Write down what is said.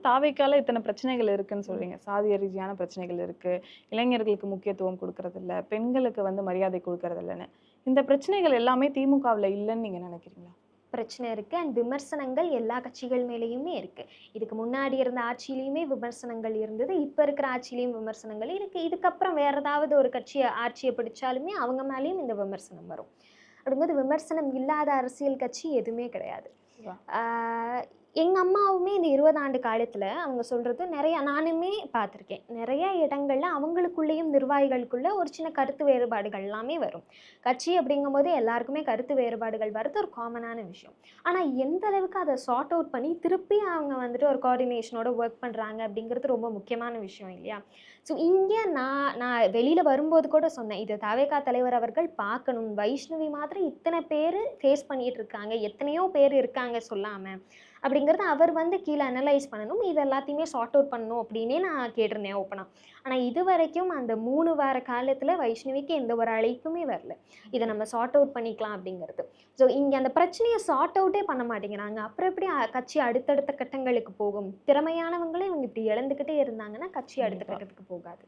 தாவேக்கால இத்தனை பிரச்சனைகள் இருக்குன்னு சொல்றீங்க. சாதிய ரீதியான பிரச்சனைகள் இருக்கு. இளைஞர்களுக்கு முக்கியத்துவம் குடுக்கறதில்ல. பெண்களுக்கு வந்து மரியாதை குடுக்கறதில்லன்னு. இந்த பிரச்சனைகள் எல்லாமே திமுகவுல இல்லன்னு நீங்க நினைக்கிறீங்களா? பிரச்சனை இருக்கு. அண்ட் விமர்சனங்கள் எல்லா கட்சிகள் மேலேயுமே இருக்கு. இதுக்கு முன்னாடி இருந்த ஆட்சியிலயுமே விமர்சனங்கள் இருந்தது. இப்ப இருக்கிற ஆட்சியிலயும் விமர்சனங்கள் இருக்கு. இதுக்கப்புறம் வேற ஏதாவது ஒரு கட்சி ஆட்சிய பிடிச்சாலுமே அவங்க மேலயும் இந்த விமர்சனம் வரும். அப்படிங்கும்போது விமர்சனம் இல்லாத அரசியல் கட்சி எதுவுமே கிடையாது. வா. ஆ எங்க அம்மாவுமே இந்த 20 ஆண்டு காலத்துல அவங்க சொல்றது நெறைய நானுமே பார்த்துருக்கேன். நெறைய இடங்கள்ல அவங்களுக்குள்ளேயும் நிர்வாகிகளுக்குள்ள ஒரு சின்ன கருத்து வேறுபாடுகள் எல்லாமே வரும். கட்சி அப்படிங்கும்போது எல்லாருக்குமே கருத்து வேறுபாடுகள் வரது ஒரு காமனான விஷயம். ஆனா எந்த அளவுக்கு அத சார்ட் அவுட் பண்ணி திருப்பி அவங்க வந்துட்டு ஒரு கோஆர்டினேஷனோட ஒர்க் பண்றாங்க அப்படிங்கிறது ரொம்ப முக்கியமான விஷயம் இல்லையா? ஸோ இங்க நான் நான் வெளியில வரும்போது கூட சொன்னேன். இது தவேகா தலைவர் அவர்கள் பார்க்கணும். வைஷ்ணவி மாதிரி இத்தன பேரு ஃபேஸ் பண்ணிட்டு இருக்காங்க. எத்தனையோ பேர் இருக்காங்க சொல்லாம. அப்படிங்கிறத அவர் வந்து கீழ அனலைஸ் பண்ணணும். இது எல்லாத்தையுமே சார்ட் அவுட் பண்ணணும் அப்டின்னே நான் கேட்டிருந்தேன் ஓப்பனா. ஆனா இதுவரைக்கும் அந்த 3 வார காலத்துல வைஷ்ணவிக்கு எந்த ஒரு அழைப்புமே வரல. இத நம்ம சார்ட் அவுட் பண்ணிக்கலாம் அப்படிங்கிறது. ஸோ இங்க அந்த பிரச்சனைய சார்ட் அவுட்டே பண்ண மாட்டேங்கிறாங்க. அப்புறம் எப்படி கட்சி அடுத்தடுத்த கட்டங்களுக்கு போகும்? திறமையானவங்களே இவங்க இப்படி இழந்துக்கிட்டே இருந்தாங்கன்னா, கட்சி அடுத்த கண்டிப்பா. கட்டத்துக்கு போகாது.